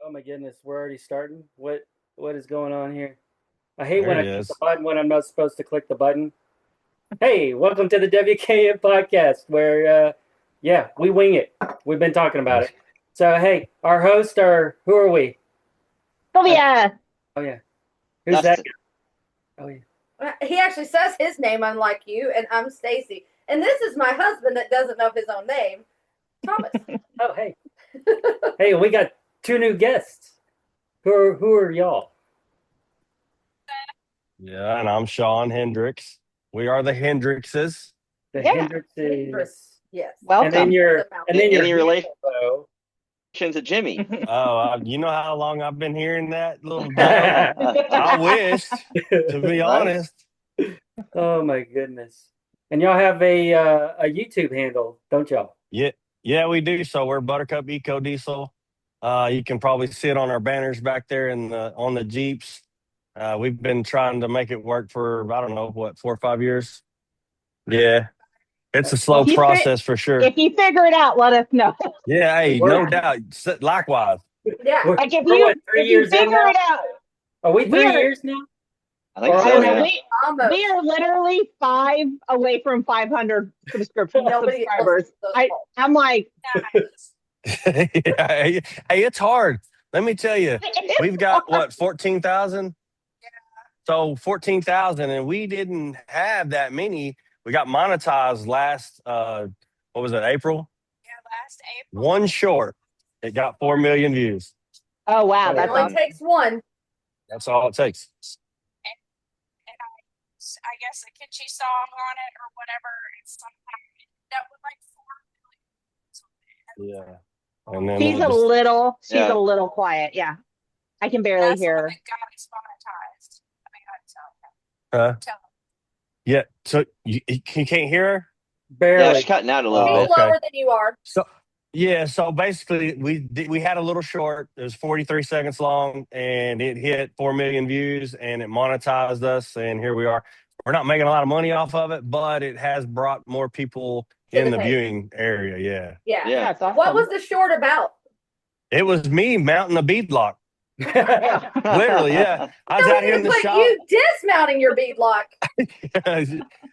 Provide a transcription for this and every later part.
Oh my goodness, we're already starting. What is going on here? I hate when There I he click the is. button when I'm not supposed to click the button. Hey, welcome to the WKN podcast where yeah, we wing it. We've been talking about it. So hey, our hosts are who are we? I, Sylvia. oh yeah. Who's that Dustin. guy? Oh yeah. He actually says his name, unlike you, and I'm Stacy. And this is my husband that doesn't know his own name, Thomas. Oh hey. Hey, we got two new guests. Who are y'all? Yeah, and I'm Shawn Hendrix. We are the Hendrixes. The Yeah. Hendrixes. Yes. And then Welcome. your Any relation hero. to Jimmy? Oh, you know how long I've been hearing that little joke? I wish, to be honest. Oh my goodness. And y'all have a YouTube handle, don't y'all? Yeah, we do. So we're Buttercup EcoDiesel. You can probably see it on our banners back there on the Jeeps. We've been trying to make it work for, I don't know, 4 or 5 years. Yeah, it's a slow If you process for sure. if you figure it out, let us know. Yeah, hey, We're, no doubt. Likewise. Yeah. we're, Like we're what, 3 years in figure now? it out, Are we we 3 years now? I think Or I so. don't are know. Yeah. We Almost. we are literally 5 away from 500 Nobody subscribers. listens to those calls. I'm like, Yeah, hey, it's hard. Let me tell you, we've got what 14,000. So 14,000, and we didn't have that many. We got monetized last. What was it? April. Last April. One short. It got 4 million views. oh wow, It that's only awesome. takes one. That's all it takes. I guess a kitschy song on it or whatever. It's sometime that was like 4 million. Yeah. And then She's it just a little quiet. Yeah, I can barely That's hear when her. it got us monetized. I mean, I uh, yeah. So you can't hear her. Yeah, Barely. she's cutting out a little Oh, He's bit. okay. lower than you are. So basically we had a little short. It was 43 seconds long, and it hit 4 million views, and it monetized us, and here we are. We're not making a lot of money off of it, but it has brought more people To in the the page. viewing area. Yeah. Yeah. Yeah. That's awesome. What was the short about? It was me mounting a beadlock. Yeah. Literally, yeah. I was No, out here in the but shop. you dismounting your beadlock.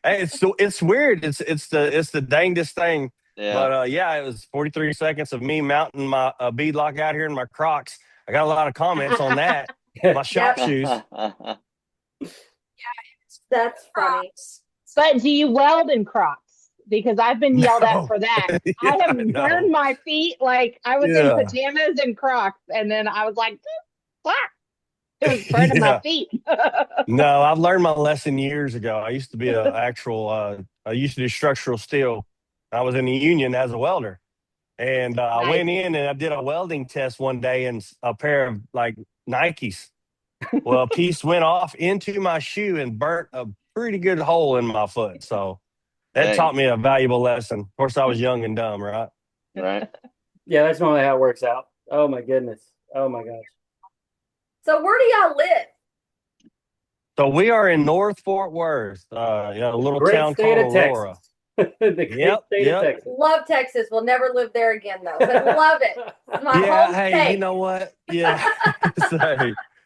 Hey, it's weird. It's the dangest thing. Yeah. But yeah, it was 43 seconds of me mounting my beadlock out here in my Crocs. I got a lot of comments on that. My shop shoes. That's funny. But do you weld in Crocs? Because I've been yelled at No. for that. Yeah, I have no. burned my feet like I was in Yeah. pajamas and Crocs, and then I was like, "Fuck!" It was burning my Yeah. feet. No, I've learned my lesson years ago. I used to be I used to do structural steel. I was in the union as a welder. And I Nice. went in and I did a welding test one day in a pair of like Nikes. Well, a piece went off into my shoe and burnt a pretty good hole in my foot. So that Dang. taught me a valuable lesson. Of course, I was young and dumb, right? Right. Yeah, that's normally how it works out. Oh my goodness. Oh my gosh. So where do y'all live? So we are in North Fort Worth, a little Great town state called of Aurora. Texas. The great state of Texas. Love Texas. We'll never live there again though. But love it. It's my Yeah, home hey, state. you know what? Yeah.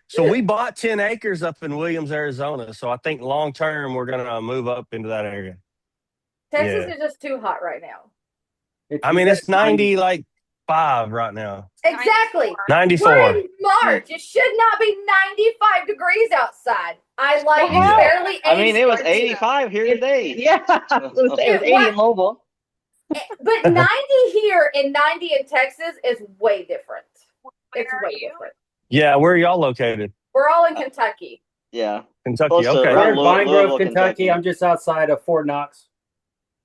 So we bought 10 acres up in Williams, Arizona. So I think long term we're gonna move up into that area. Texas Yeah. is just too hot right now. I mean, it's 95 right now. Exactly. 94. We're in March. It should not be 95 degrees outside. I like Well, it's barely 80. I mean, it was 85 here today. Yeah, I was gonna say it was 80 in Louisville. But 90 here and 90 in Texas is way different. It's Where are way you? different. Yeah, where are y'all located? We're all in Kentucky. Yeah. Kentucky. Close to Okay. We're in Louisville, Vine Grove, Kentucky. Kentucky. I'm just outside of Fort Knox.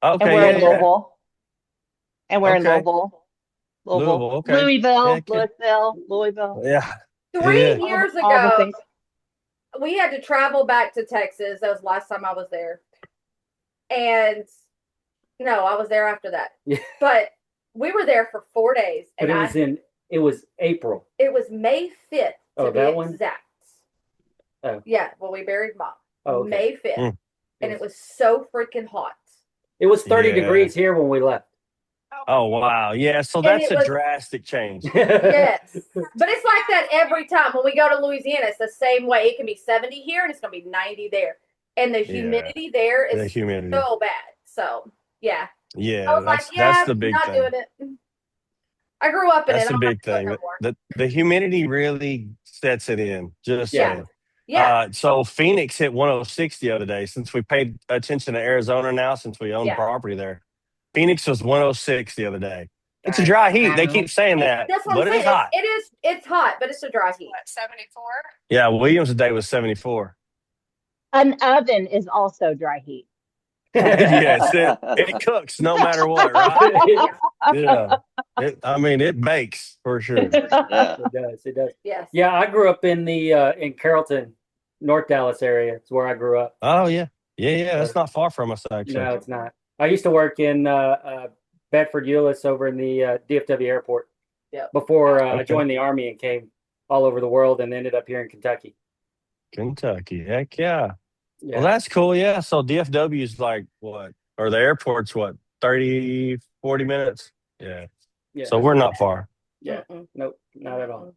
Okay. And we're in yeah, yeah. Louisville. And we're in Okay. Louisville. Louisville, okay. Louisville, Heck Louisville. Yeah. 3 Yeah. years All the ago, things. we had to travel back to Texas. That was the last time I was there. And no, I was there after that. Yeah. But we were there for 4 days. But And it was April. it was May 5th to Oh, be that one? exact. Oh. Yeah, well, we buried Mom. Oh, okay. May 5th. Mm. And it was so freaking hot. It was 30 Yeah. degrees here when we left. Oh, Oh wow, yeah. So And that's it a was- drastic change. Yes. But it's like that every time. When we go to Louisiana, it's the same way. It can be 70 here and it's going to be 90 there. And the humidity there The is humidity. so bad. So, yeah. I Yeah, was like, that's yeah, the big not thing. doing it. I grew up in That's it. the I'm big not doing it thing. no more. The humidity really sets it in. Just Yeah. saying. Yeah. So Phoenix hit 106 the other day. Since we paid attention to Arizona now, since we own Yeah. property there, Phoenix was 106 the other day. It's a Dang. dry heat. They keep saying that, That's what but I'm it's saying. hot. It's hot, but it's a dry heat. What, 74? Yeah, Williams today was 74. An oven is also dry heat. Yes, it cooks no matter what, right? Yeah. It bakes for sure. Yeah. It does. It does. Yes. Yeah, I grew up in the in Carrollton, North Dallas area. It's where I grew up. Oh yeah. Yeah. That's not far from us actually. No, it's not. I used to work in Bedford Euless over in the DFW airport. Yeah. Before I Okay. joined the Army and came all over the world and ended up here in Kentucky. Kentucky. Heck yeah. Yeah. Well, that's cool. Yeah. So DFW is like what? Or the airport's what? 30, 40 minutes? Yeah. Yeah. So we're not far. Yeah. Mm-mm. Nope, not at all.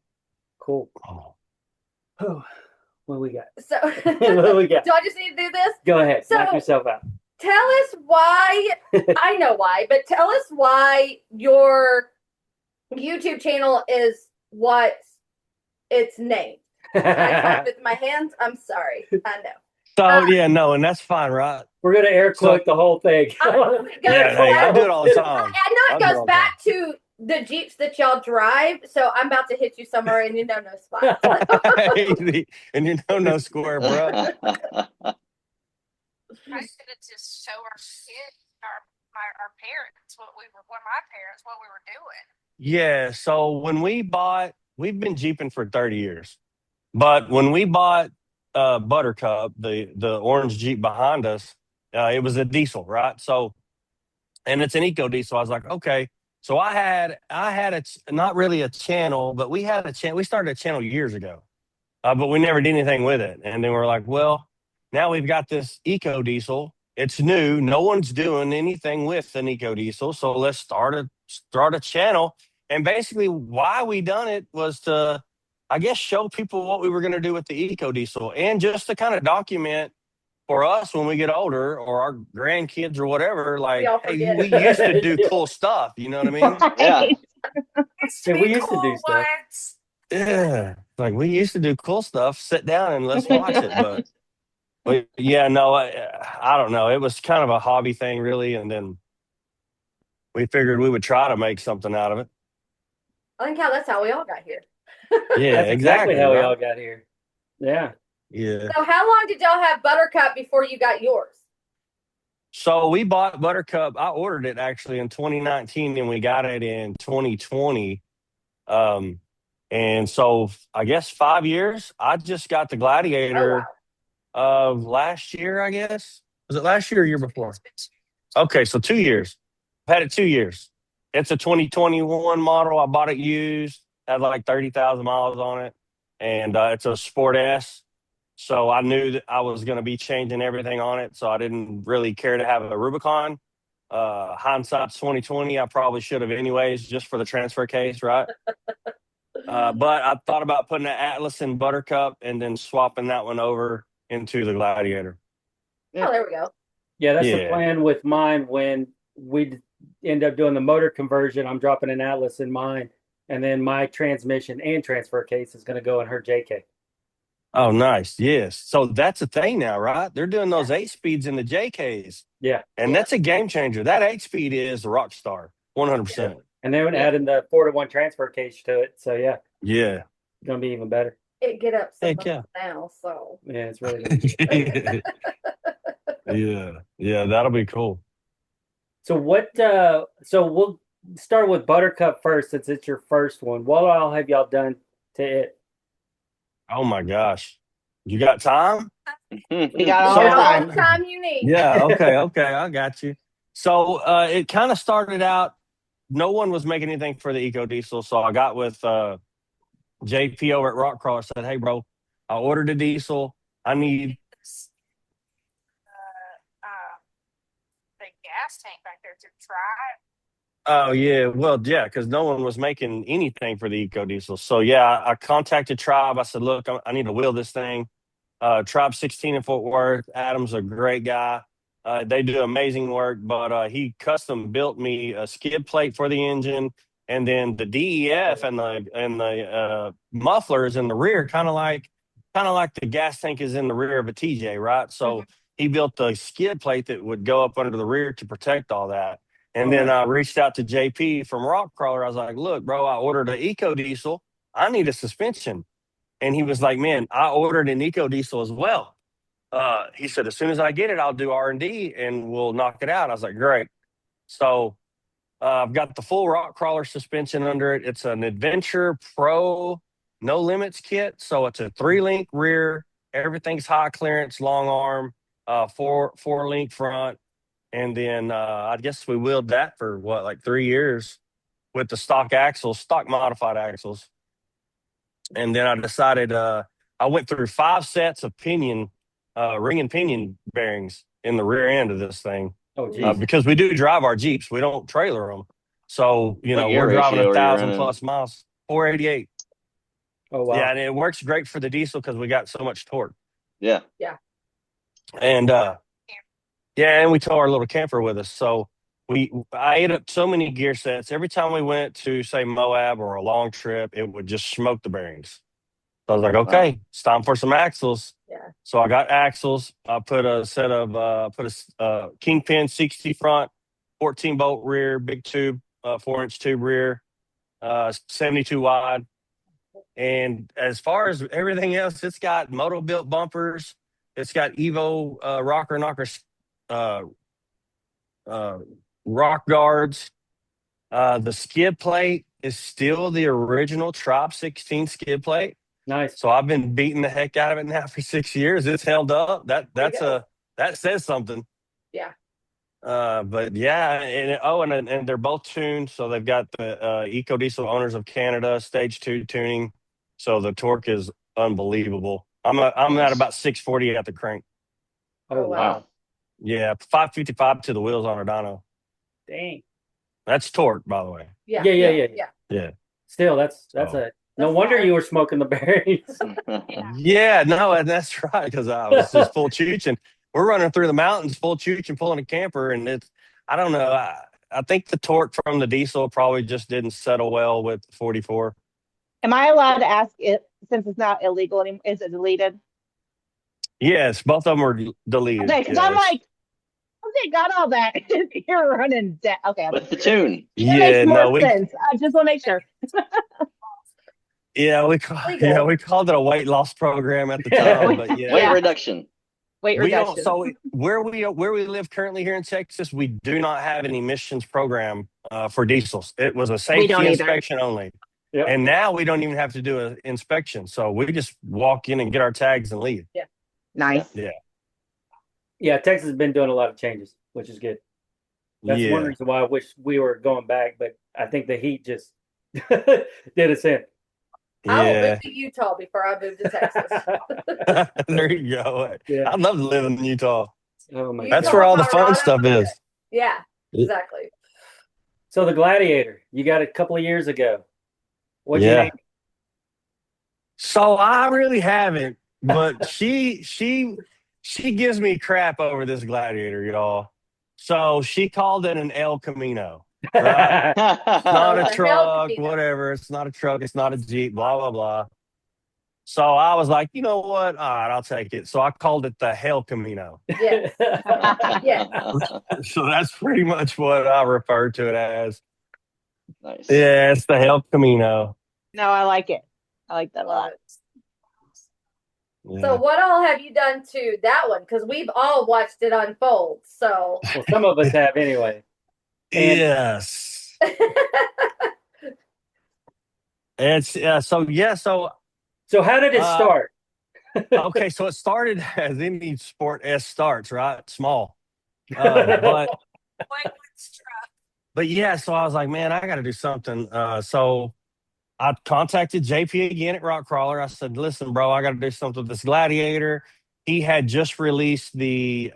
Cool. Oh. Oh, what we got? So, What we got? do I just need to do this? Go ahead. So- Knock yourself out. Tell us why. I know why, but tell us why your YouTube channel is what it's named. I talk with my hands. I'm sorry. I know. So yeah, no, and that's fine, right? We're gonna air quote the whole thing. I know it goes Yeah, hey, I back- do it all the I time. know I'll it do it goes all the back to the Jeeps that y'all drive, so I'm about to hit you somewhere and you know no spot. And you know no square, bro. I should have just show our kids, our parents, what my parents, what we were doing. Yeah. So when we've been Jeeping for 30 years. But when we bought Buttercup, the orange Jeep behind us, it was a diesel, right? So, and it's an EcoDiesel. I was like, okay. So I had not really a channel, but we had a channel. We started a channel years ago, but we never did anything with it. And then we're like, well, now we've got this EcoDiesel. It's new. No one's doing anything with an EcoDiesel. So let's start a channel. And basically, why we done it was to, I guess, show people what we were going to do with the EcoDiesel, and just to kind of document for us when we get older or our grandkids or whatever, like, all hey, forget. we used to do cool stuff. You know what I mean? Yeah. Yeah, we used to do stuff. Once. Yeah. Like we used to do cool stuff. Sit down and let's watch it. But yeah, no, I don't know. It was kind of a hobby thing, really. And then we figured we would try to make something out of it. I think that's how we all got here. Yeah, That's exactly how we right? all got here. Yeah. Yeah. So how long did y'all have Buttercup before you got yours? So we bought Buttercup. I ordered it actually in 2019 and we got it in 2020. And so I guess 5 years. I just got the Gladiator last year, I guess. Was it last year or year before? Okay, so 2 years. I've had it 2 years. It's a 2021 model. I bought it used, had like 30,000 miles on it. And it's a Sport S. So I knew that I was going to be changing everything on it. So I didn't really care to have a Rubicon. Hindsight's 2020. I probably should have anyways, just for the transfer case, right? But I thought about putting an Atlas in Buttercup and then swapping that one over into the Gladiator. Oh, there we go. Yeah, that's the Yeah. plan with mine. When we end up doing the motor conversion, I'm dropping an Atlas in mine, and then my transmission and transfer case is going to go in her JK. Oh, nice. Yes. So that's a thing now, right? They're doing those 8-speeds in the JKs. Yeah. And that's a game changer. That 8-speed is the rock star, 100%. And then adding the 4-to-1 transfer case to it. So, yeah, Yeah. it's going to be even better. It get up so Heck much yeah. now, so. Yeah, it's really good. Yeah. Yeah, that'll be cool. So, so we'll start with Buttercup first since it's your first one. What all have y'all done to it? Oh, my gosh. You got time? We got all So- the All time. the time you need. Yeah. Okay. I got you. So it kind of started out, no one was making anything for the EcoDiesel. So I got with JP over at Rockcross, said, hey, bro, I ordered a diesel. I need, The gas tank back there to try. Oh yeah, well yeah, because no one was making anything for the EcoDiesel. So yeah, I contacted Tribe. I said, look, I need to wheel this thing. Tribe 16 in Fort Worth. Adam's a great guy. They do amazing work, but he custom built me a skid plate for the engine, and then the DEF and the mufflers in the rear, kind of like the gas tank is in the rear of a TJ, right? So he built a skid plate that would go up under the rear to protect all that. And then I reached out to JP from Rockcrawler. I was like, look, bro, I ordered an EcoDiesel. I need a suspension. And he was like, man, I ordered an EcoDiesel as well. He said, as soon as I get it, I'll do R&D and we'll knock it out. I was like, great. So I've got the full Rockcrawler suspension under it. It's an Adventure Pro No Limits kit. So it's a 3-link rear. Everything's high clearance, long arm, four-link front. And then I guess we wheeled that for like 3 years with the stock axles, stock modified axles. And then I decided I went through 5 sets of ring and pinion bearings in the rear end of this thing. Oh, geez. Because we do drive our Jeeps. We don't trailer them. So, What we're driving ratio are you 1,000 running? plus miles, 488. Oh, wow. Yeah, and it works great for the diesel because we got so much torque. Yeah. And and we tow our little camper with us. So I ate up so many gear sets. Every time we went to, say, Moab or a long trip, it would just smoke the bearings. So I was like, okay, It's time for some axles. Yeah. So I got axles. I put a set of Kingpin 60 front, 14 bolt rear, big tube, 4-inch tube rear, 72 wide. And as far as everything else, it's got moto built bumpers. It's got Evo rocker knockers, rock guards. The skid plate is still the original Tribe 16 skid plate. Nice. So I've been beating the heck out of it now for 6 years. It's held up. That says something. Yeah. But yeah, and they're both tuned. So they've got the EcoDiesel Owners of Canada Stage 2 tuning. So the torque is unbelievable. I'm at about 640 at the crank. Oh, wow. Wow. Yeah, 555 to the wheels on a dyno. Dang. That's torque, by the way. Yeah. Yeah. Still, that's no wonder you were smoking the bearings. Yeah, no, and that's right, because I was just full chooching. We're running through the mountains full chooching, pulling a camper, and I don't know. I think the torque from the diesel probably just didn't settle well with the 44. Am I allowed to ask it, since it's not illegal anymore? Is it deleted? Yes, both of them are deleted. Okay, because I'm like, okay, got all that. You're running down. Okay. With the tune. That makes more sense. I just want to make sure. Yeah, we called it a weight loss program at the time, but yeah. Weight reduction. Weight reduction. So where we live currently here in Texas, we do not have an emissions program for diesels. It was a safety inspection only. Yep. And now we don't even have to do an inspection. So we just walk in and get our tags and leave. Yeah. Nice. Yeah. Yeah, Texas has been doing a lot of changes, which is good. That's one reason why I wish we were going back, but I think the heat just did us in. I will move to Utah before I move to Texas. There you go. Yeah. I'd love to live in Utah. Oh my That's God. where all the fun stuff is. Yeah, exactly. So the Gladiator, you got it a couple of years ago. What'd you name? So I really haven't, but she gives me crap over this Gladiator, y'all. So she called it an El Camino. Right? It's not a truck, whatever. It's not a truck. It's not a Jeep, blah, blah, blah. So I was like, you know what? All right, I'll take it. So I called it the Hell Camino. Yes. Yes. So that's pretty much what I refer to it as. Nice. Yeah, it's the Hell Camino. No, I like it. I like that a lot. Yeah. So what all have you done to that one? Because we've all watched it unfold. So well, some of us have anyway. And yes. It's So how did it start? Okay, so it started as any sport S starts, right? Small. But yeah, so I was like, man, I got to do something. So I contacted JP again at Rockcrawler. I said, listen, bro, I got to do something with this Gladiator. He had just released the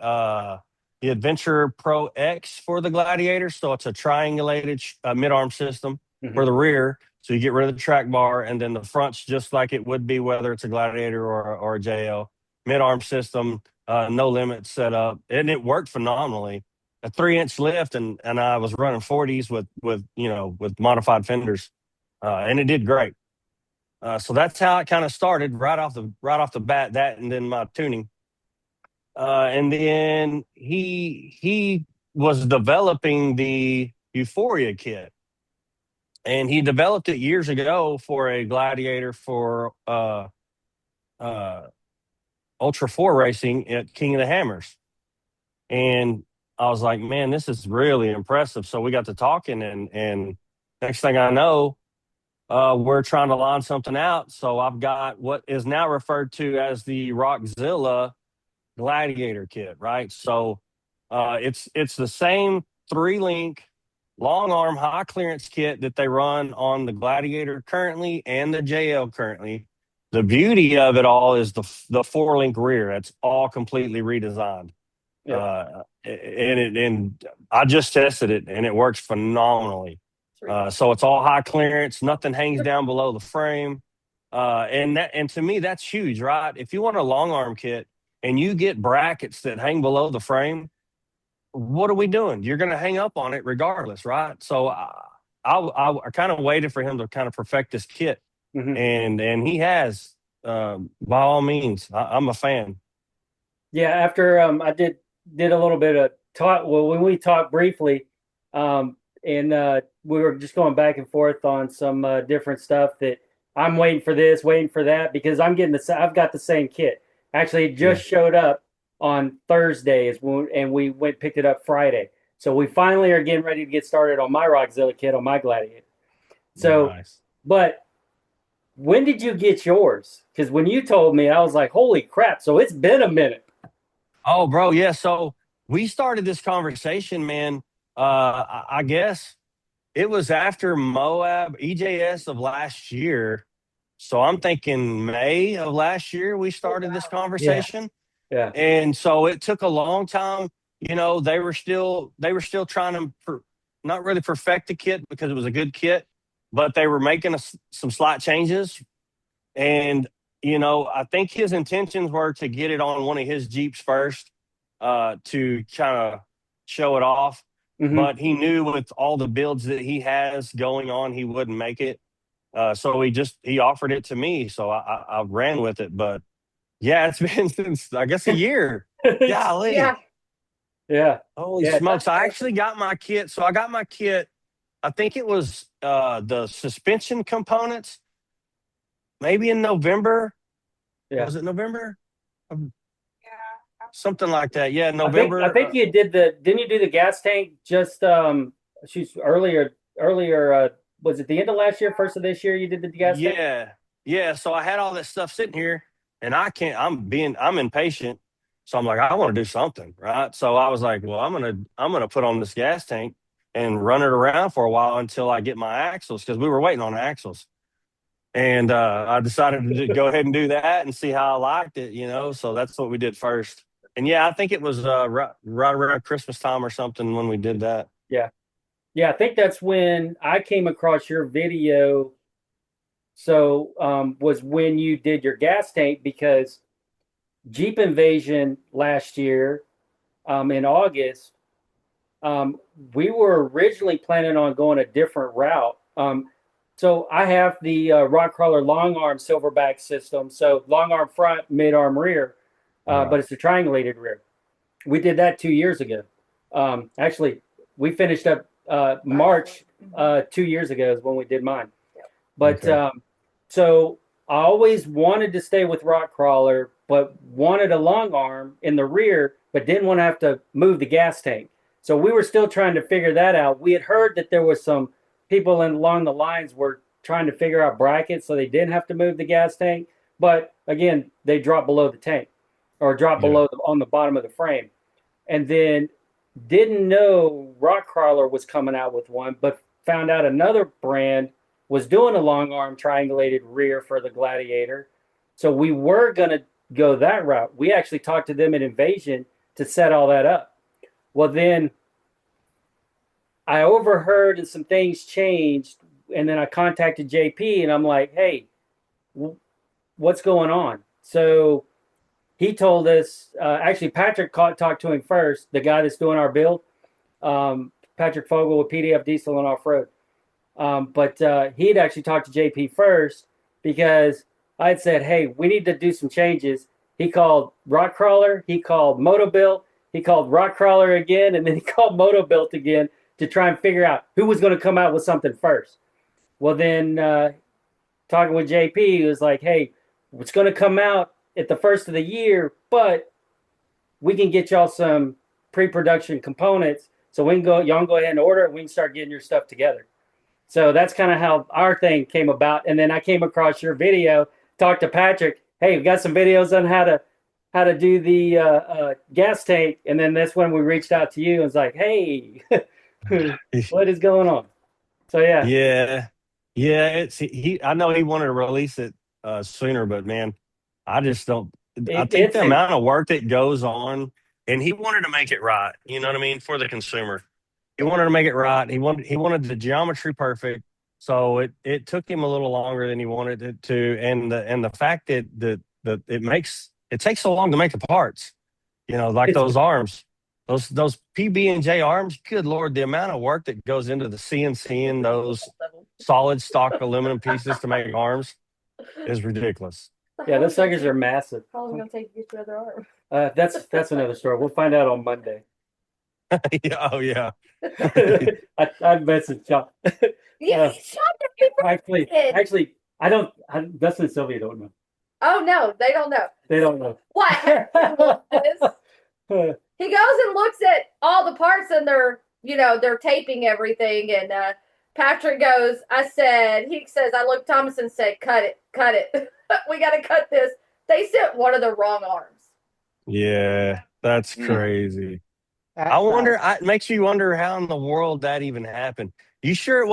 the Adventure Pro X for the Gladiator. So it's a triangulated mid-arm system for the rear. So you get rid of the track bar, and then the front's just like it would be, whether it's a Gladiator or a JL. Mid-arm system, no limit setup, and it worked phenomenally. A 3-inch lift, and I was running 40s with modified fenders, and it did great. So that's how it kind of started right off the bat. That, and then my tuning. And then he was developing the Euphoria kit, and he developed it years ago for a Gladiator for Ultra 4 racing at King of the Hammers. And I was like, man, this is really impressive. So we got to talking, and next thing I know, we're trying to line something out. So I've got what is now referred to as the Rockzilla Gladiator kit, right? So it's the same 3-link long arm high clearance kit that they run on the Gladiator currently and the JL currently. The beauty of it all is the 4-link rear. That's all completely redesigned. Yeah. And I just tested it, and it works phenomenally. So it's all high clearance. Nothing hangs down below the frame. And to me, that's huge, right? If you want a long arm kit and you get brackets that hang below the frame, what are we doing? You're going to hang up on it regardless, right? So I kind of waited for him to kind of perfect this kit, and he has. By all means, I'm a fan. Yeah, after I did a little bit of talk. Well, when we talked briefly, and we were just going back and forth on some different stuff that I'm waiting for this, waiting for that, because I've got the same kit. Actually, it just showed up on Thursday, and we picked it up Friday. So we finally are getting ready to get started on my Rockzilla kit on my Gladiator. So, nice. But when did you get yours? Because when you told me, I was like, holy crap. So it's been a minute. Oh, bro. Yeah. So we started this conversation, man. I guess it was after Moab EJS of last year. So I'm thinking May of last year, we started this conversation. Yeah. And so it took a long time. You know, they were still trying to not really perfect the kit because it was a good kit, but they were making some slight changes. And, you know, I think his intentions were to get it on one of his Jeeps first to kind of show it off. But he knew with all the builds that he has going on, he wouldn't make it. So he offered it to me. So I ran with it. But yeah, it's been since, I guess, a year. Golly. Yeah. Holy smokes. I actually got my kit. So I got my kit. I think it was the suspension components, maybe in November. Yeah. Was it November? Yeah. Something like that. Yeah, November. I think you didn't you do the gas tank just earlier was it the end of last year, first of this year you did the gas tank? Yeah. So I had all that stuff sitting here, and I'm impatient. So I'm like, I want to do something, right? So I was like, well, I'm gonna put on this gas tank and run it around for a while until I get my axles, because we were waiting on axles. And I decided to go ahead and do that and see how I liked it, you know. So that's what we did first. And yeah, I think it was right around Christmas time or something when we did that. Yeah, I think that's when I came across your video. So was when you did your gas tank, because Jeep Invasion last year in August, we were originally planning on going a different route. So I have the Rock Crawler long arm silverback system. So long arm front, mid arm rear, but it's a triangulated rear. We did that 2 years ago. Actually, we finished up March 2 years ago is when we did mine. But so I always wanted to stay with Rock Crawler, but wanted a long arm in the rear, but didn't want to have to move the gas tank. So we were still trying to figure that out. We had heard that there was some people along the lines were trying to figure out brackets so they didn't have to move the gas tank. But again, they drop below the tank or drop below on the bottom of the frame. And then didn't know Rock Crawler was coming out with one, but found out another brand was doing a long arm triangulated rear for the Gladiator. So we were going to go that route. We actually talked to them at Invasion to set all that up. Well, then I overheard and some things changed, and then I contacted JP, and I'm like, "Hey, what's going on?" So he told us. Actually, Patrick talked to him first, the guy that's doing our build, Patrick Fogel with PDF Diesel and Off Road. But he'd actually talked to JP first because I had said, "Hey, we need to do some changes." He called Rock Crawler, he called Motobuilt, he called Rock Crawler again, and then he called Motobuilt again to try and figure out who was going to come out with something first. Well, then talking with JP, he was like, "Hey, it's going to come out at the first of the year, but we can get y'all some pre-production components, so we can go. Y'all can go ahead and order it. We can start getting your stuff together." So that's kind of how our thing came about. And then I came across your video, talked to Patrick. Hey, we got some videos on how to do the gas tank. And then that's when we reached out to you and was like, "Hey, what is going on?" So yeah. Yeah. It's he. I know he wanted to release it sooner, but man, I just don't. I think the amount of work that goes on, and he wanted to make it right. You know what I mean, for the consumer. He wanted to make it right. He wanted the geometry perfect. So it took him a little longer than he wanted it to, and the fact that it takes so long to make the parts. Like those arms, those PB&J arms. Good Lord, the amount of work that goes into the CNC and those solid stock aluminum pieces to make arms is ridiculous. Yeah, those suckers are massive. How long is it going to take to get your other arm? That's another story. We'll find out on Monday. Oh yeah. I messaged Sean. Yeah, Actually, I don't. Dustin and Sylvia don't know. Oh no, they don't know. They don't know. What happens is he goes and looks at all the parts and they're taping everything. And Patrick goes, he says, I looked Thomas and said, cut it. We got to cut this. They sent one of the wrong arms. Yeah, that's crazy. I wonder. It makes you wonder how in the world that even happened. You sure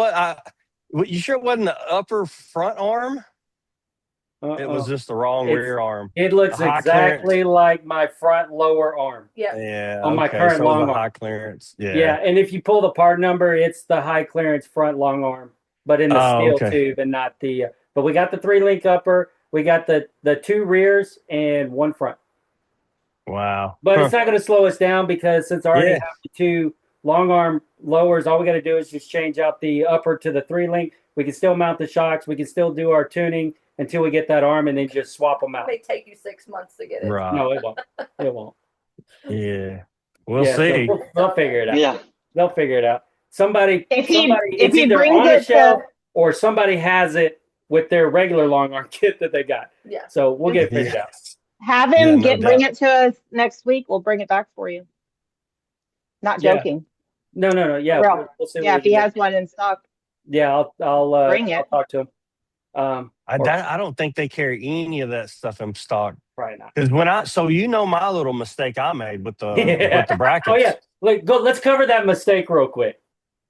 you sure it wasn't the upper front arm? It was just the wrong rear arm. It looks exactly like my front lower arm. Yeah. On my current long arm. High clearance. Yeah. Yeah, and if you pull the part number, it's the high clearance front long arm, but in the steel tube and not the. But we got the 3-link upper. We got the 2 rears and 1 front. Wow. But it's not going to slow us down because since I already have the 2 long arm lowers, all we got to do is just change out the upper to the 3-link. We can still mount the shocks. We can still do our tuning until we get that arm and then just swap them out. It may take you 6 months to get it. Right. No, it won't. It won't. Yeah. We'll see. So they'll figure it out. Yeah. They'll figure it out. Somebody if it's he either brings on a it shelf or somebody has it with their regular long arm kit that they got. Yeah. So we'll get it figured out. Have him bring it to us next week. We'll bring it back for you. Not joking. No. Yeah. We'll see. Yeah, if he has one in stock. Yeah, I'll bring it. I'll talk to him. I don't think they carry any of that stuff in stock. Probably not. Because my little mistake I made with the brackets. Oh yeah. Let's cover that mistake real quick.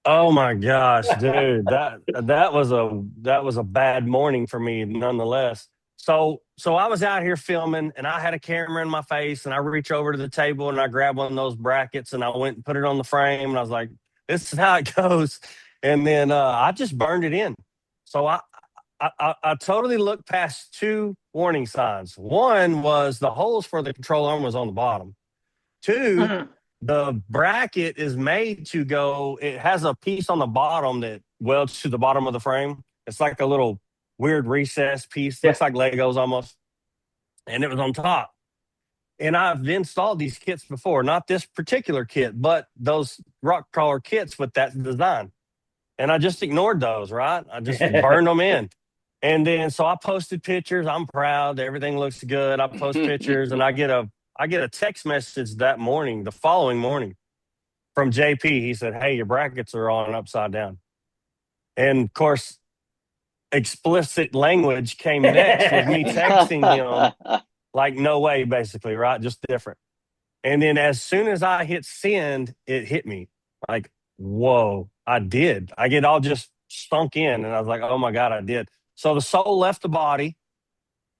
Oh my gosh, dude. that was a bad morning for me nonetheless. So I was out here filming and I had a camera in my face and I reach over to the table and I grab one of those brackets and I went and put it on the frame and I was like, this is how it goes. And then I just burned it in. So I totally looked past 2 warning signs. One was the holes for the control arm was on the bottom. 2, the bracket is made to go. It has a piece on the bottom that welds to the bottom of the frame. It's like a little weird recessed piece. Looks like Legos almost. And it was on top. And I've installed these kits before, not this particular kit, but those rock crawler kits with that design. And I just ignored those, right? I just burned them in. And then so I posted pictures. I'm proud. Everything looks good. I post pictures and I get a text message the following morning from JP. He said, hey, your brackets are on upside down. And of course, explicit language came next with me texting him like, no way, basically, right? Just different. And then as soon as I hit send, it hit me like, whoa, I did. I get all just stunk in. And I was like, oh my God, I did. So the sole left the body.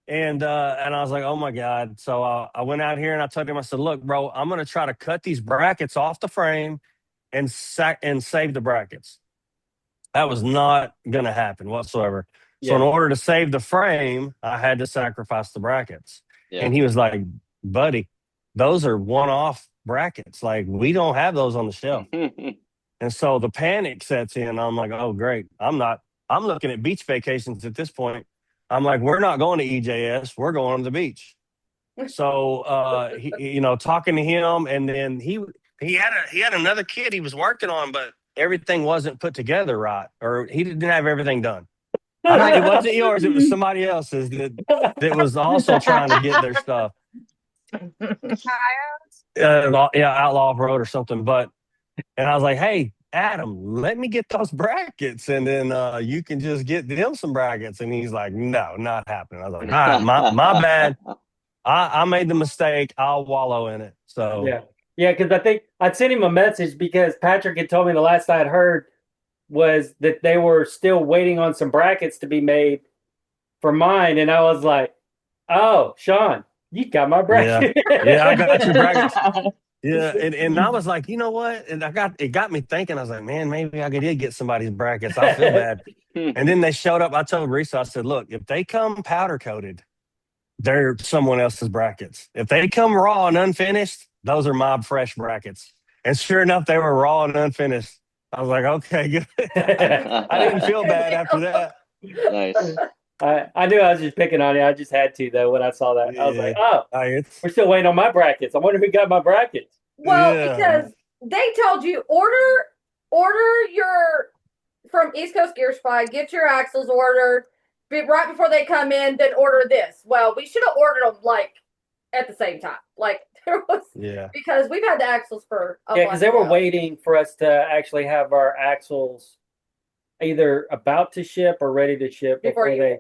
And I was like, oh my God. So I went out here and I told him, I said, look, bro, I'm going to try to cut these brackets off the frame and save the brackets. That was not going to happen whatsoever. So in order to save the frame, I had to sacrifice the brackets. Yeah. And he was like, buddy, those are one-off brackets. Like, we don't have those on the shelf. And so the panic sets in. I'm like, oh, great. I'm looking at beach vacations at this point. I'm like, we're not going to EJS. We're going to the beach. So, talking to him, and then he had another kid he was working on, but everything wasn't put together right, or he didn't have everything done. It wasn't yours. It was somebody else's that was also trying to get their stuff. Outlaw Road or something. And I was like, hey, Adam, let me get those brackets, and then you can just get them some brackets. And he's like, no, not happening. I was like, all right, my bad. I made the mistake. I'll wallow in it. So yeah, because I think I'd sent him a message because Patrick had told me the last I'd heard was that they were still waiting on some brackets to be made for mine, and I was like, oh, Shawn, you got my bracket. Yeah, I got your brackets. Yeah, and I was like, you know what? And it got me thinking. I was like, man, maybe I did get somebody's brackets. I feel bad. And then they showed up. I told Resa, I said, look, if they come powder coated, they're someone else's brackets. If they come raw and unfinished, those are my fresh brackets. And sure enough, they were raw and unfinished. I was like, okay, good. I didn't feel bad after that. Nice. I knew I was just picking on you. I just had to, though, when I saw that. I was like, oh, we're still waiting on my brackets. I wonder who got my brackets. Well, because they told you order your from East Coast Gear Supply, get your axles ordered right before they come in, then order this. Well, we should have ordered them like at the same time. Like there was because we've had the axles for because they were waiting for us to actually have our axles either about to ship or ready to ship before they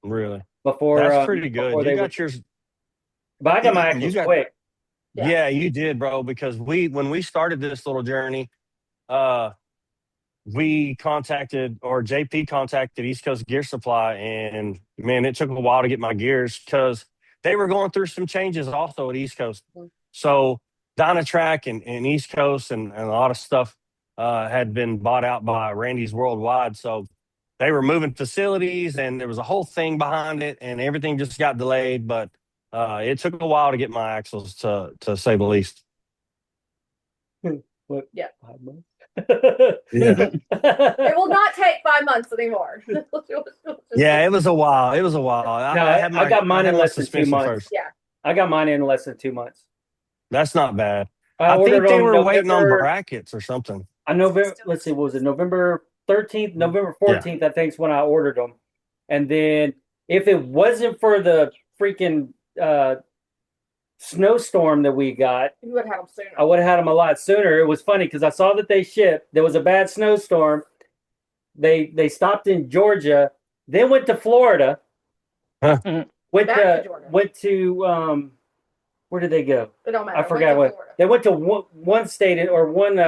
really before that's pretty good. You got yours, but I got my axles quick. Yeah, you did, bro. Because when we started this little journey, we contacted, or JP contacted East Coast Gear Supply, and man, it took a while to get my gears because they were going through some changes also at East Coast. So Dynatrack and East Coast and a lot of stuff had been bought out by Randy's Worldwide. So they were moving facilities, and there was a whole thing behind it, and everything just got delayed. But it took a while to get my axles, to say the least. What? Yeah. 5 months? It will not take 5 months anymore. Yeah, it was a while. I got mine in less than 2 months. First. Yeah. I got mine in less than 2 months. That's not bad. I think they were waiting on brackets or something. Let's see, what was it? November 13th, November 14th, I think is when I ordered them. And then if it wasn't for the freaking snowstorm that we got, you would have had them sooner. I would have had them a lot sooner. It was funny because I saw that they shipped. There was a bad snowstorm. They stopped in Georgia, then went to Florida. Huh. Went to where did they go? It don't matter. I forgot what. They went to one state or one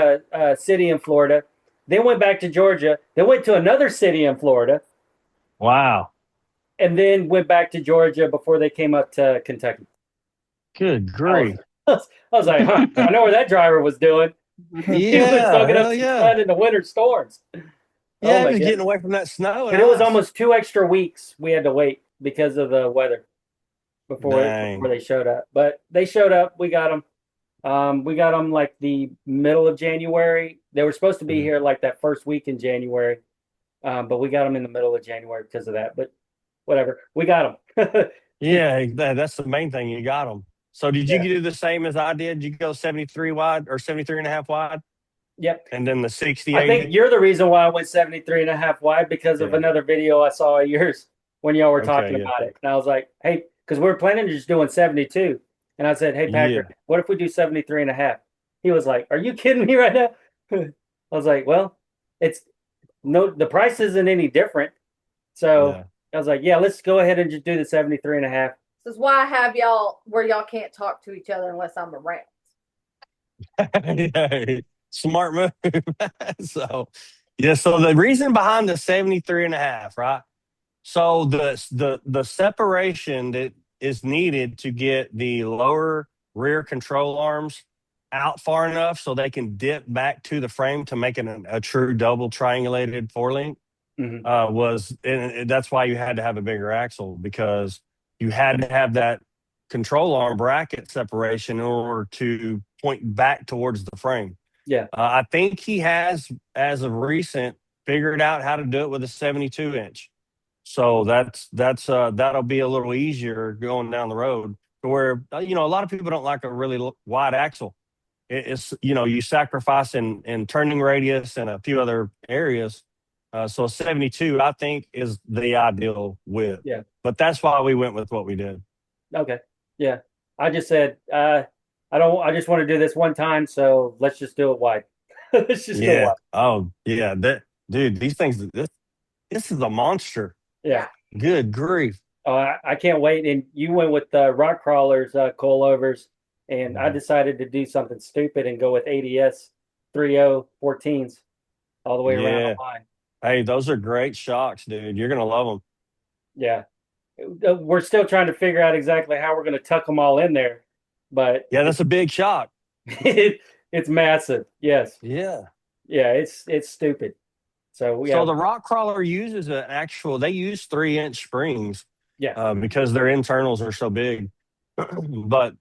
city in Florida. Then went back to Georgia. They went to another city in Florida. Wow. And then went back to Georgia before they came up to Kentucky. Good grief. I was like, huh, I know where that driver was doing. He was soaking up sun in the winter storms. Yeah, he was getting away from that snow. And it was almost 2 extra weeks we had to wait because of the weather before they showed up. But they showed up. We got them. We got them like the middle of January. They were supposed to be here like that first week in January. But we got them in the middle of January because of that. But whatever. We got them. Yeah, that's the main thing. You got them. So did you do the same as I did? You go 73 wide or 73 and a half wide? Yep. And then the 60, I think you're the reason why I went 73 and a half wide because of another video I saw of yours when y'all were talking about it. And I was like, hey, because we were planning on just doing 72. And I said, hey, Patrick, what if we do 73 and a half? He was like, are you kidding me right now? I was like, well, the price isn't any different. So I was like, yeah, let's go ahead and just do the 73 and a half. This is why I have y'all where y'all can't talk to each other unless I'm around. Smart move. So the reason behind the 73 and a half, right? So the separation that is needed to get the lower rear control arms out far enough so they can dip back to the frame to make it a true double triangulated four-link and that's why you had to have a bigger axle, because you had to have that control arm bracket separation in order to point back towards the frame. Yeah. I think he has, as of recent, figured out how to do it with a 72-inch. So that'll be a little easier going down the road. To where a lot of people don't like a really wide axle. It's you sacrifice in turning radius and a few other areas. So a 72, I think, is the ideal width. Yeah. But that's why we went with what we did. Okay. Yeah. I just said I just want to do this one time, so let's just do it wide. Let's just do it wide. Oh yeah. Dude, these things, this is a monster. Yeah. Good grief. I can't wait. And you went with rock crawlers, coilovers, and I decided to do something stupid and go with ADS 3.0 14s all the way around the line. Hey, those are great shocks, dude. You're gonna love them. Yeah. We're still trying to figure out exactly how we're going to tuck them all in there, but yeah, that's a big shock. It's massive. Yes. Yeah. Yeah. It's stupid. So yeah. So the rock crawler uses they use 3-inch springs. Yeah. Because their internals are so big. But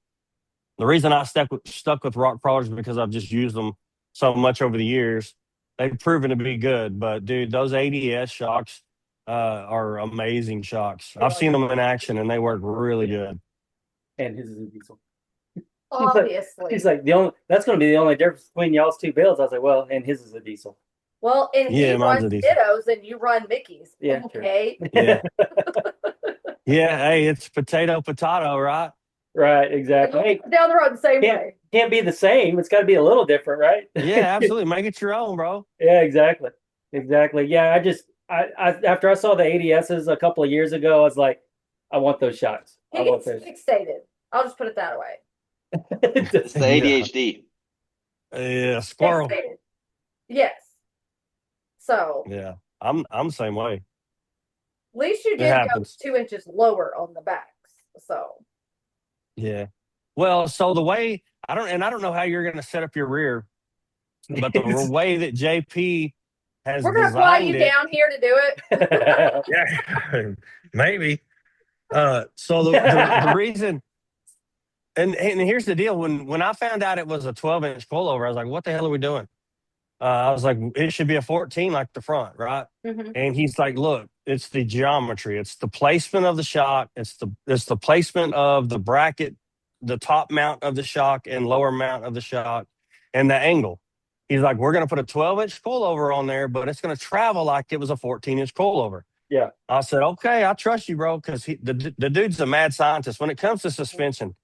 the reason I stuck with rock crawlers is because I've just used them so much over the years. They've proven to be good. But dude, those ADS shocks are amazing shocks. I've seen them in action and they work really good. And his is a diesel. Obviously. He's like that's going to be the only difference between y'all's two builds. I was like, well, and his is a diesel. Well, and he runs Dittos and you run Mickey's. Yeah. Okay. Yeah. Yeah. Hey, it's potato, right? Right. Exactly. Hey, down the road the same way. Can't be the same. It's got to be a little different, right? Yeah, absolutely. Make it your own, bro. Yeah, exactly. Yeah, I after I saw the ADSs a couple of years ago, I was like, I want those shots. He gets fixated. I'll just put it that way. It's the ADHD. Yeah, squirrel. Fixated. Yes. So. Yeah, I'm the same way. At least you did go 2 inches lower on the backs. So. Yeah. Well, so the way I don't know how you're going to set up your rear, but the way that JP has we're going to fly you down here to do it. Yeah, maybe. So the reason, and here's the deal: when I found out it was a 12-inch coilover, I was like, "What the hell are we doing?" I was like, "It should be a 14 like the front, right?" Mm-hmm. And he's like, "Look, it's the geometry, it's the placement of the shock, it's the placement of the bracket, the top mount of the shock and lower mount of the shock, and the angle." He's like, "We're going to put a 12-inch coilover on there, but it's going to travel like it was a 14-inch coilover." Yeah. I said, "Okay, I trust you, bro," because the dude's a mad scientist. When it comes to suspension,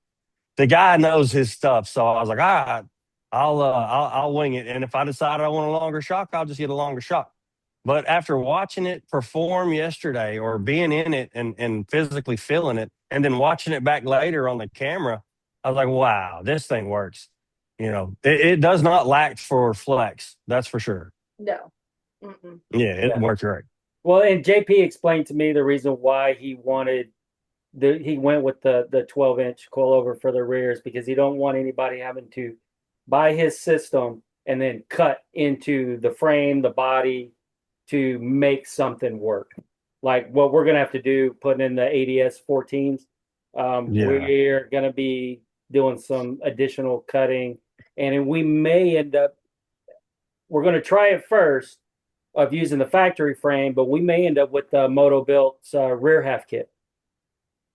the guy knows his stuff. So I was like, "All right, I'll wing it. And if I decide I want a longer shock, I'll just get a longer shock." But after watching it perform yesterday or being in it and physically feeling it and then watching it back later on the camera, I was like, wow, this thing works. It does not lack for flex. That's for sure. No. Mm-mm. Yeah, it works great. Well, and JP explained to me the reason why he went with the 12-inch coilover for the rears, because he don't want anybody having to buy his system and then cut into the frame, the body to make something work. Like what we're going to have to do, putting in the ADS 14s. We're going to be doing some additional cutting, and we may end up, we're going to try it first of using the factory frame, but we may end up with the Moto Built's rear half kit.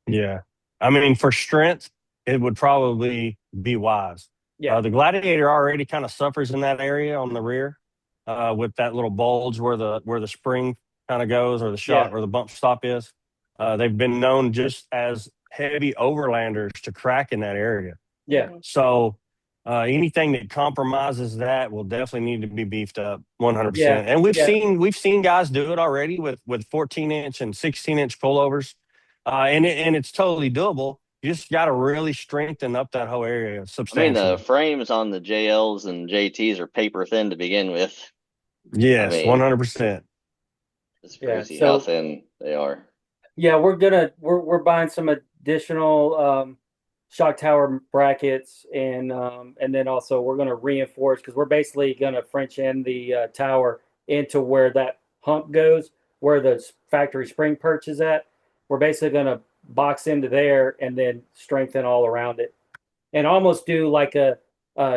Yeah. I mean, for strength, it would probably be wise. Yeah. The Gladiator already kind of suffers in that area on the rear with that little bulge where the spring kind of goes, or the shot or the bump stop is. They've been known just as heavy overlanders to crack in that area. Yeah. So anything that compromises that will definitely need to be beefed up 100%. Yeah. And we've seen guys do it already with 14-inch and 16-inch pullovers, and it's totally doable. You just got to really strengthen up that whole area substantially. I mean, the frames on the JLs and JTs are paper thin to begin with. Yes, 100%. It's crazy how thin they are. Yeah, we're buying some additional shock tower brackets, and then also we're gonna reinforce because we're basically gonna French end the tower into where that hump goes, where the factory spring perch is at. We're basically gonna box into there and then strengthen all around it, and almost do like a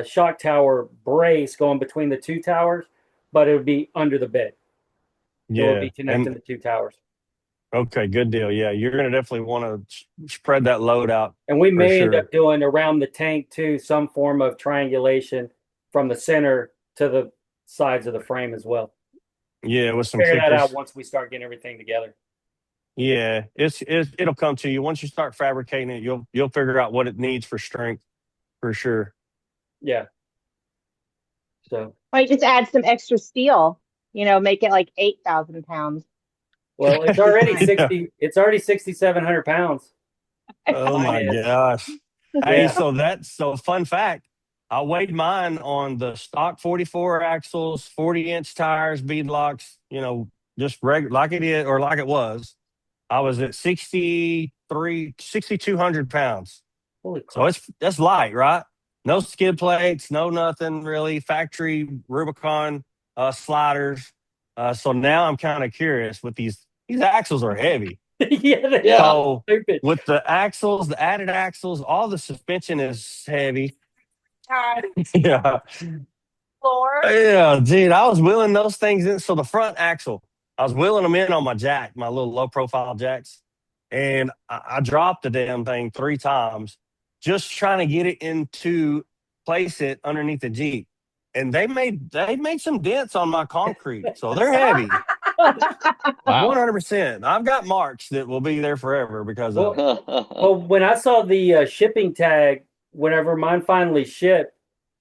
shock tower brace going between the two towers, but it would be under the bed. It will Yeah. be connecting the two towers. Okay, good deal. Yeah, you're going to definitely want to spread that load out. And we may sure. end up doing around the tank too some form of triangulation from the center to the sides of the frame as well. Yeah, with some Figure that out kickers. once we start getting everything together. Yeah, it'll come to you once you start fabricating it. You'll figure out what it needs for strength, for sure. Yeah. So Might just add some extra steel. Make it like 8,000 pounds. well, it's already Yeah. 60. It's already 6,700 pounds. Oh Mine my is. gosh! Hey, Yeah. so fun fact. I weighed mine on the stock 44 axles, 40-inch tires, beadlocks. Just regular like it is or like it was. I was at 6,200 pounds. Holy So crap. that's light, right? No skid plates, no nothing really. Factory Rubicon sliders. So now I'm kind of curious with these axles are heavy. Yeah, they Yeah. are So stupid. with the axles, the added axles, all the suspension is heavy. Yeah. Floor. Yeah, dude, I was wheeling those things in. So the front axle, I was wheeling them in on my jack, my little low profile jacks. And I dropped the damn thing 3 times just trying to get it place it underneath the Jeep. And they made some dents on my concrete. So they're heavy. Wow. 100%. I've got marks that will be there forever because of it. Well, when I saw the shipping tag, whenever mine finally shipped,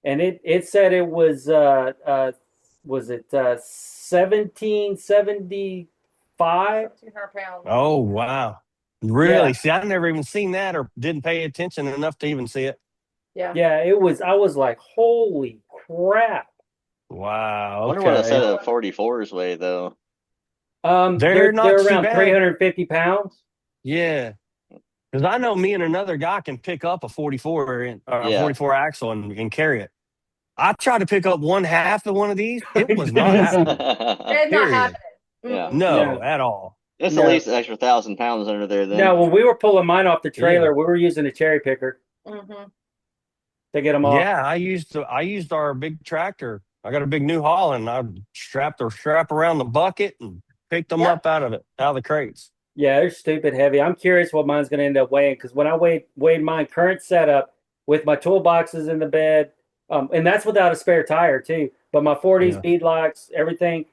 and it said it was it 1775? 200 pounds. Oh, wow. Really? Yeah. See, I never even seen that or didn't pay attention enough to even see it. Yeah. Yeah, it was. I was like, holy crap. Wow. I wonder what a Okay. set of 44s weigh though. They're not too around bad. 350 pounds. Yeah. Because I know me and another guy can pick up a 44 Yeah. 44 axle and carry it. I tried to pick up one half of one of these. It was not happening. It's not happening. Yeah. No, No. at all. It's No. at least an extra 1,000 pounds under there then. No, when we were pulling mine off the trailer, we were using a cherry picker Mm-hmm. to get them off. Yeah, I used our big tractor. I got a big New Holland. I strapped a strap around the bucket and picked them up out of the crates. Yeah, they're stupid heavy. I'm curious what mine's going to end up weighing because when I weighed mine current setup with my toolboxes in the bed, and that's without a spare tire too. But my 40s, beadlocks, everything,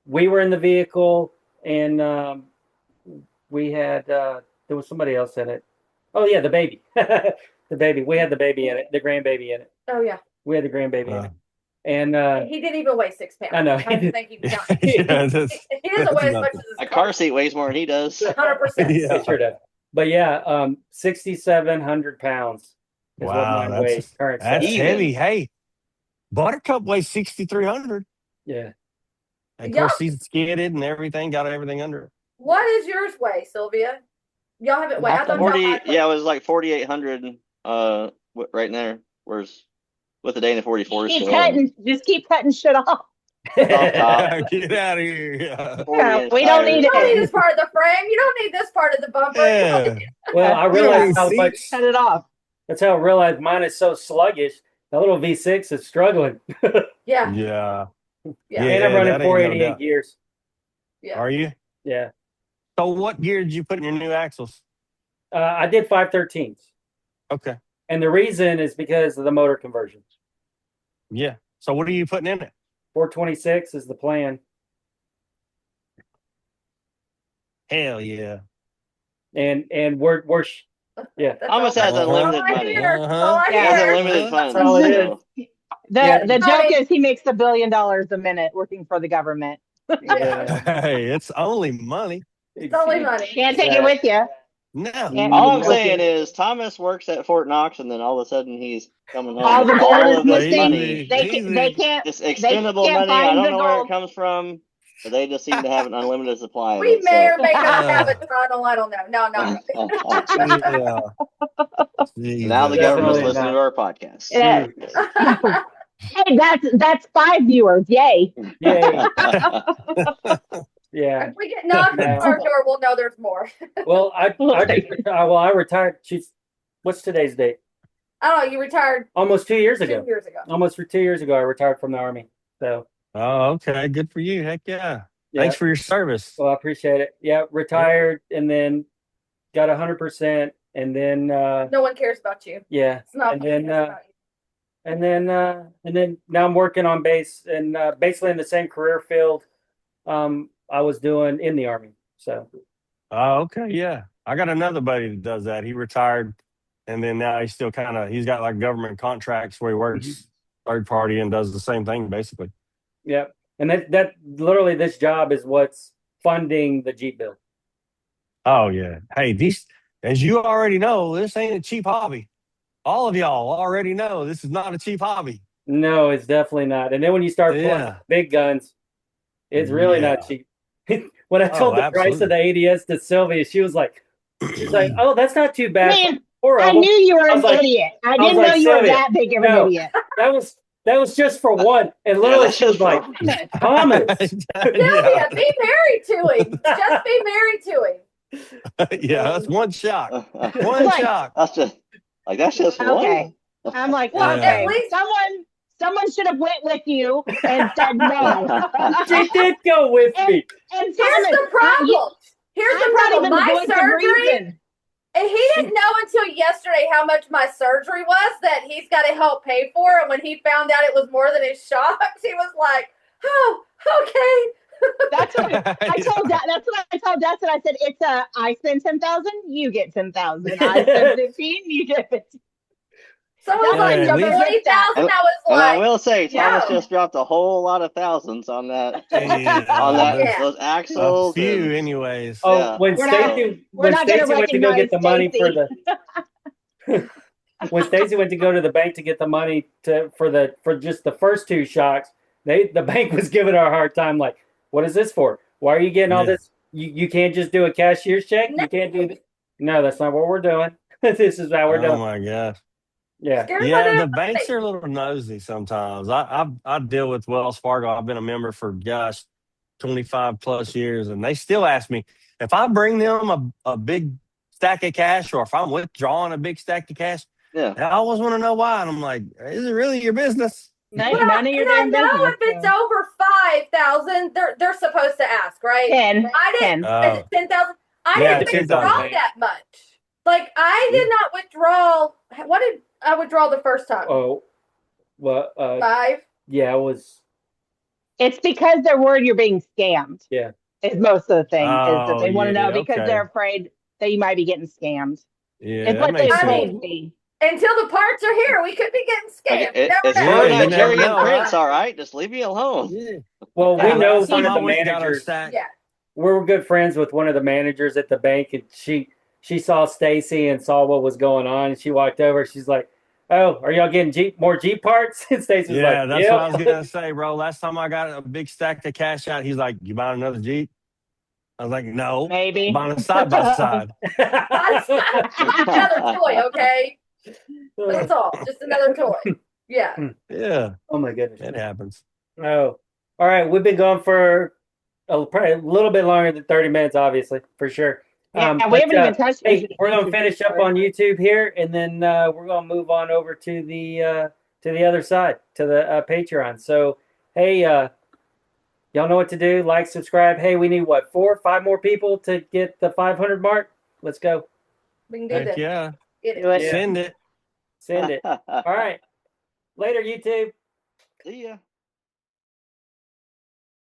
we were in the vehicle, and we had there was somebody else in it. Oh yeah, the baby, the baby. We had the baby in it, the grandbaby in it. Oh yeah. We had the grandbaby in it, and he didn't even weigh 6 pounds. I know. I don't think he Yeah, he doesn't weigh as much as his A car seat weighs more than he does. 100%. Yeah. It sure does. But yeah, 6,700 pounds is what Wow, mine weighs. Current that's setup. Even. heavy. Hey, Buttercup weighs 6,300. Yeah. Of course, he's skidded and everything, got everything under it. What is yours weigh, Sylvia? Y'all have it weighed. I thought 40, y'all had yeah, it was like 4,800 right there. Whereas with the Dana 44s. Just keep cutting shit off. Get out of here. Yeah. We don't need You don't need it. this part of the frame. You don't need this part of the bumper. Yeah. Well, I realized how much. Cut it off. That's how I realized mine is so sluggish. That little V6 is struggling. Yeah. Yeah. And I'm running that ain't no 488 doubt. gears. Yeah. Are you? Yeah. So what gear did you put in your new axles? I did 513s. Okay. And the reason is because of the motor conversions. Yeah. So what are you putting in it? 426 is the plan. Hell yeah. And we're yeah. That's Almost all has I- unlimited all I money. hear. Uh-huh. All I He has hear. unlimited funds. That's all it is. so. The joke Honey. is he makes $1 billion a minute working for the government. Yeah. Hey, it's only money. It's only money. Can't take it with you. No. Yeah. All I'm Okay. saying is Thomas works at Fort Knox, and then all of a sudden he's coming home All the with borders all of this missing. money. They can't. This They expendable can't money. I find don't the know where it gold. comes from. but they just seem to have an unlimited supply of We it. may So. or may not have a tunnel. I don't know. No, not really. Yeah. Now the Jesus. government's Definitely listening not. to our podcast. Yeah. Mm. Hey, that's 5 viewers. Yay. Yay. Yeah. If we get knocked on our door, we'll know there's more. Well, I retired. What's today's date? I don't know. You retired Almost 2 years ago. 2 years ago. Almost for 2 years ago, I retired from the Army. So. Oh, okay. Good for you. Heck yeah. Yeah. Thanks for your service. Well, I appreciate it. Yeah, retired and then got 100%, and then No one cares about you. yeah, It's not. and then about you. and then now I'm working on base and basically in the same career field I was doing in the Army. So. Oh, okay. Yeah. I got another buddy that does that. He retired and then now he's still he's got like government contracts where he works third party and does the same thing basically. Yeah. And that literally this job is what's funding the Jeep build. Oh yeah. Hey, as you already know, this ain't a cheap hobby. All of y'all already know this is not a cheap hobby. No, it's definitely not. And then when you start pulling big guns, it's really not cheap. When I told the price of the ADS to Sylvia, she's like, "Oh, that's not too bad." Man, I knew you were an idiot. I didn't know you were that big of an idiot. That was just for one. And literally, she was like, "Thomas, Sylvia, be married to him. Just be married to him." Yeah, that's one shock. One shock. That's just one. Okay. I'm like, okay, someone should have went with you and said no. She did go with me. And here's the problem. Here's the problem. My surgery. And he didn't know until yesterday how much my surgery was that he's got to help pay for. And when he found out it was more than his shocks, he was like, "Oh, okay." That's what I told Dad. That's what I told Dad. I said, "It's I spend 10,000, you get 10,000. I spend 15, you get 15." So it was like 40,000. I was like, and I will say, Thomas just dropped a whole lot of thousands on that. Those axles. A few, anyways. Oh, Yeah. when Stacy went to go get the money for the when Stacy went to go to the bank to get the money for just the first 2 shocks, the bank was giving her a hard time. Like, what is this for? Why are you getting all this? You can't just do a cashier's check. No. You can't do. No, that's not what we're doing. This is how we're doing. Oh my gosh. Yeah. Yeah, the banks are a little nosy sometimes. I deal with Wells Fargo. I've been a member for 25 plus years, and they still ask me if I bring them a big stack of cash or if I'm withdrawing a big stack of cash. Yeah. I always want to know why. And I'm like, is it really your business? None of your damn business. I know if it's over 5,000, they're supposed to ask, right? 10. I didn't. Is it 10,000? I didn't withdraw that much. Like I did not withdraw. What did I withdraw the first time? Oh, well, 5. Yeah, it was. It's because they're worried you're being scammed. Yeah, is most of the thing is that they Oh, want to know yeah, because okay. they're afraid that you might be getting scammed. Yeah, It's that what they makes told sense. me. Until the parts are here, we could be getting scammed. It's Never know. for Yeah, you never Nigerian know, prince, right? all right. Just leave me alone. Yeah. well, we know Last one time of I the went and got our managers. stack. Yeah. We're good friends with one of the managers at the bank, and she saw Stacy and saw what was going on, and she walked over. She's like, "Oh, are y'all getting more Jeep parts?" And Stacy was Yeah, like, that's "Yep." what I was gonna say, bro. Last time I got a big stack of cash out, he's like, "You buying another Jeep?" I was like, "No, Maybe. I'm buying a side by side." Another toy, okay? That's all. Just another toy. Yeah. Yeah, Oh my goodness. it happens. Oh, all right. We've been going for probably a little bit longer than 30 minutes, obviously, for sure. Yeah, we haven't even touched. Hey, we're gonna finish up on YouTube here, and then we're gonna move on over to the other side, to the Patreon. So, hey, y'all know what to do. Like, subscribe. Hey, we need what, 4 or 5 more people to get the 500 mark. Let's go. We can do Heck this. yeah, Get it. Yeah. send it. Send it. All right. Later, YouTube. See ya.